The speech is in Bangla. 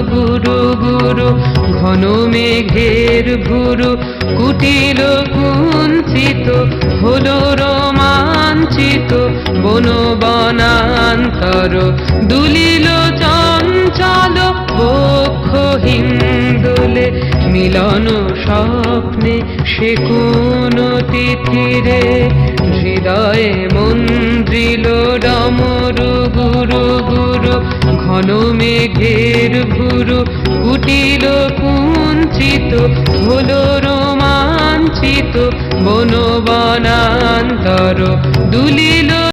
গুরু গুরু ঘন মেঘের ভুরু কুটিল কুঞ্চিত হলো রোমাঞ্চিত বন বনান্তর দুলিল চঞ্চল বক্ষ হিন্দোলে মিলন স্বপ্নে সে কোন তিথিরে হৃদয়ে মন্দ্রিল ডমরু গুরু গুরু ঘন মেঘের ভুরু কুটিল কুঞ্চিত হলো রোমাঞ্চিত বন বনান্তর দুলিল